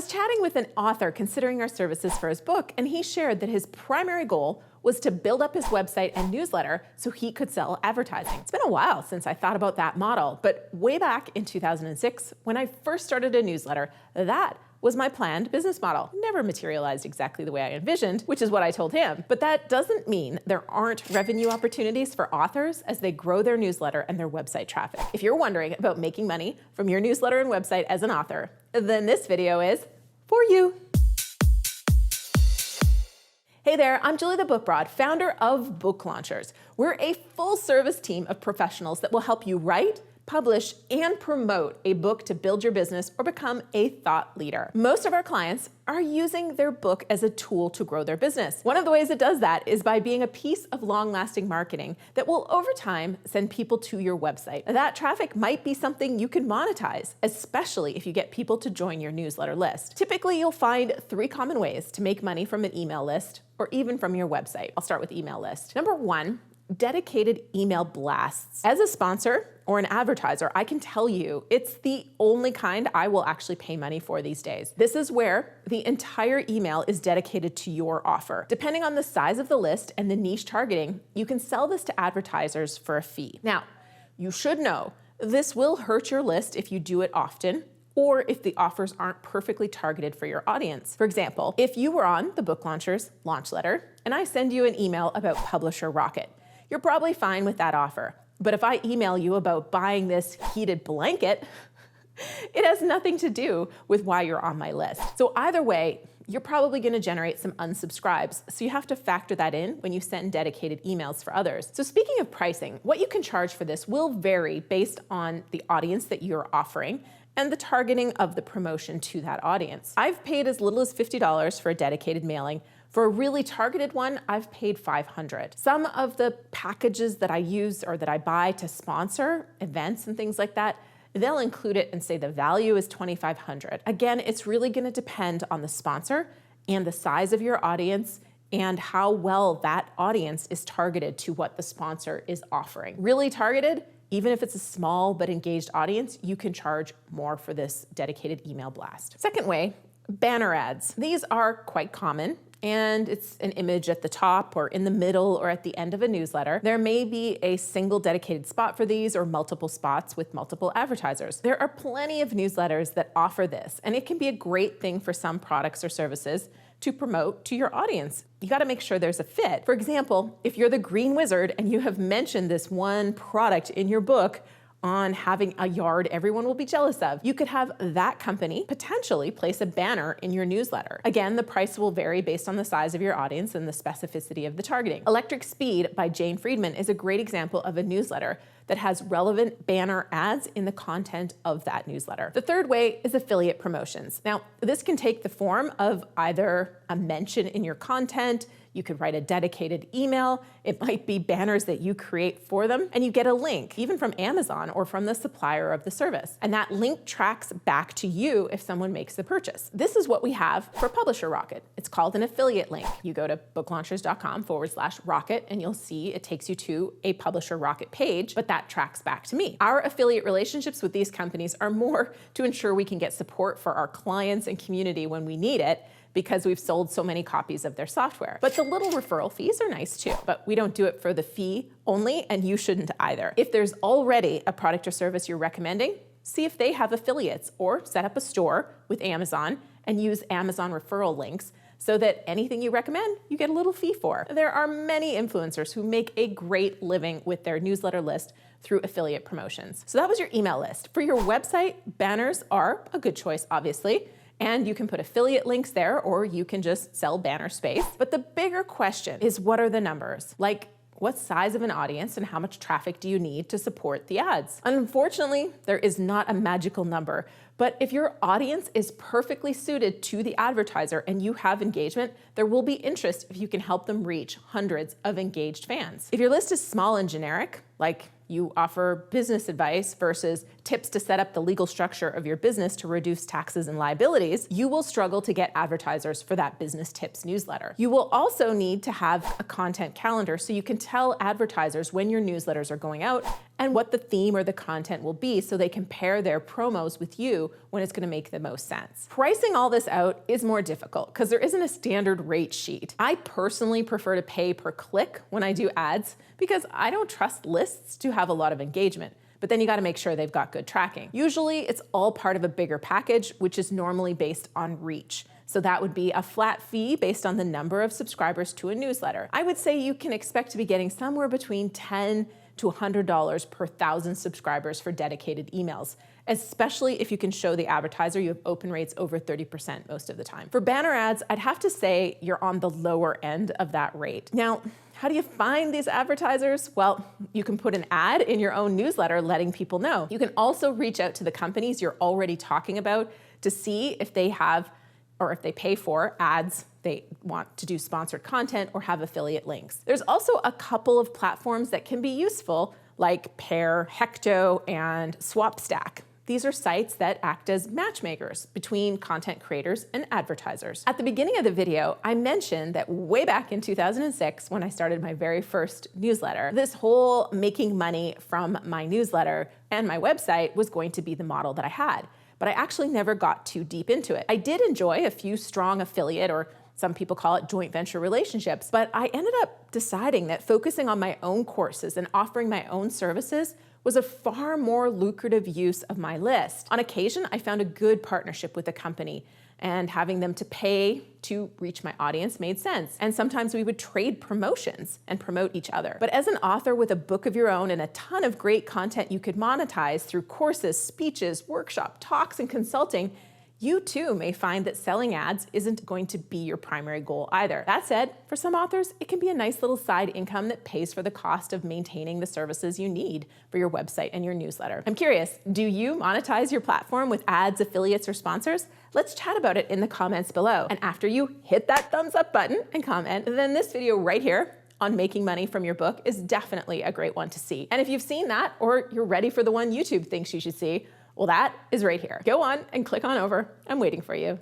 was chatting with an author considering our services for his book, and he shared that his primary goal was to build up his website and newsletter so he could sell advertising. It's been a while since I thought about that model, but way back in 2006, when I first started a newsletter, that was my planned business model. Never materialized exactly the way I envisioned, which is what I told him. But that doesn't mean there aren't revenue opportunities for authors as they grow their newsletter and their website traffic. If you're wondering about making money from your newsletter and website as an author, then this video is for you. Hey there, I'm Julie the Book Broad, founder of Book Launchers. We're a full-service team of professionals that will help you write, publish, and promote a book to build your business or become a thought leader. Most of our clients are using their book as a tool to grow their business. One of the ways it does that is by being a piece of long-lasting marketing that will, over time, send people to your website. That traffic might be something you can monetize, especially if you get people to join your newsletter list. Typically, you'll find 3 common ways to make money from an email list or even from your website. I'll start with email list. Number 1, dedicated email blasts. As a sponsor or an advertiser, I can tell you it's the only kind I will actually pay money for these days. This is where the entire email is dedicated to your offer. Depending on the size of the list and the niche targeting, you can sell this to advertisers for a fee. Now, you should know this will hurt your list if you do it often, or if the offers aren't perfectly targeted for your audience. For example, if you were on the Book Launchers launch letter and I send you an email about Publisher Rocket, you're probably fine with that offer. But if I email you about buying this heated blanket, it has nothing to do with why you're on my list. So either way, you're probably gonna generate some unsubscribes, so you have to factor that in when you send dedicated emails for others. So speaking of pricing, what you can charge for this will vary based on the audience that you're offering and the targeting of the promotion to that audience. I've paid as little as $50 for a dedicated mailing. For a really targeted one, I've paid $500. Some of the packages that I use or that I buy to sponsor events and things like that, they'll include it and say the value is $2,500. Again, it's really gonna depend on the sponsor and the size of your audience and how well that audience is targeted to what the sponsor is offering. Really targeted, even if it's a small but engaged audience, you can charge more for this dedicated email blast. Second way, banner ads. These are quite common, and it's an image at the top or in the middle or at the end of a newsletter. There may be a single dedicated spot for these or multiple spots with multiple advertisers. There are plenty of newsletters that offer this, and it can be a great thing for some products or services to promote to your audience. You gotta make sure there's a fit. For example, if you're the Green Wizard and you have mentioned this one product in your book on having a yard everyone will be jealous of, you could have that company potentially place a banner in your newsletter. Again, the price will vary based on the size of your audience and the specificity of the targeting. Electric Speed by Jane Friedman is a great example of a newsletter that has relevant banner ads in the content of that newsletter. The third way is affiliate promotions. Now, this can take the form of either a mention in your content, you could write a dedicated email, it might be banners that you create for them, and you get a link, even from Amazon or from the supplier of the service. And that link tracks back to you if someone makes the purchase. This is what we have for Publisher Rocket. It's called an affiliate link. You go to booklaunchers.com/rocket and you'll see it takes you to a Publisher Rocket page, but that tracks back to me. Our affiliate relationships with these companies are more to ensure we can get support for our clients and community when we need it, because we've sold so many copies of their software. But the little referral fees are nice too, but we don't do it for the fee only, and you shouldn't either. If there's already a product or service you're recommending, see if they have affiliates, or set up a store with Amazon and use Amazon referral links so that anything you recommend, you get a little fee for. There are many influencers who make a great living with their newsletter list through affiliate promotions. So that was your email list. For your website, banners are a good choice, obviously. And you can put affiliate links there, or you can just sell banner space. But the bigger question is, what are the numbers? Like, what size of an audience and how much traffic do you need to support the ads? Unfortunately, there is not a magical number, but if your audience is perfectly suited to the advertiser and you have engagement, there will be interest if you can help them reach hundreds of engaged fans. If your list is small and generic, like you offer business advice versus tips to set up the legal structure of your business to reduce taxes and liabilities, you will struggle to get advertisers for that business tips newsletter. You will also need to have a content calendar so you can tell advertisers when your newsletters are going out and what the theme or the content will be so they can pair their promos with you when it's going to make the most sense. Pricing all this out is more difficult because there isn't a standard rate sheet. I personally prefer to pay per click when I do ads because I don't trust lists to have a lot of engagement. But then you got to make sure they've got good tracking. Usually it's all part of a bigger package, which is normally based on reach. So that would be a flat fee based on the number of subscribers to a newsletter. I would say you can expect to be getting somewhere between $10 to $100 per 1,000 subscribers for dedicated emails, especially if you can show the advertiser you have open rates over 30% most of the time. For banner ads, I'd have to say you're on the lower end of that rate. Now, how do you find these advertisers? Well, you can put an ad in your own newsletter letting people know. You can also reach out to the companies you're already talking about to see if they have or if they pay for ads, they want to do sponsored content or have affiliate links. There's also a couple of platforms that can be useful like Pair, Hecto, and Swapstack. These are sites that act as matchmakers between content creators and advertisers. At the beginning of the video, I mentioned that way back in 2006, when I started my very first newsletter, this whole making money from my newsletter and my website was going to be the model that I had. But I actually never got too deep into it. I did enjoy a few strong affiliate, or some people call it joint venture relationships, but I ended up deciding that focusing on my own courses and offering my own services was a far more lucrative use of my list. On occasion, I found a good partnership with a company, and having them to pay to reach my audience made sense. And sometimes we would trade promotions and promote each other. But as an author with a book of your own and a ton of great content you could monetize through courses, speeches, workshop, talks, and consulting, you too may find that selling ads isn't going to be your primary goal either. That said, for some authors, it can be a nice little side income that pays for the cost of maintaining the services you need for your website and your newsletter. I'm curious, do you monetize your platform with ads, affiliates, or sponsors? Let's chat about it in the comments below. And after you hit that thumbs up button and comment, then this video right here on making money from your book is definitely a great one to see. And if you've seen that, or you're ready for the one YouTube thinks you should see, well, that is right here. Go on and click on over. I'm waiting for you.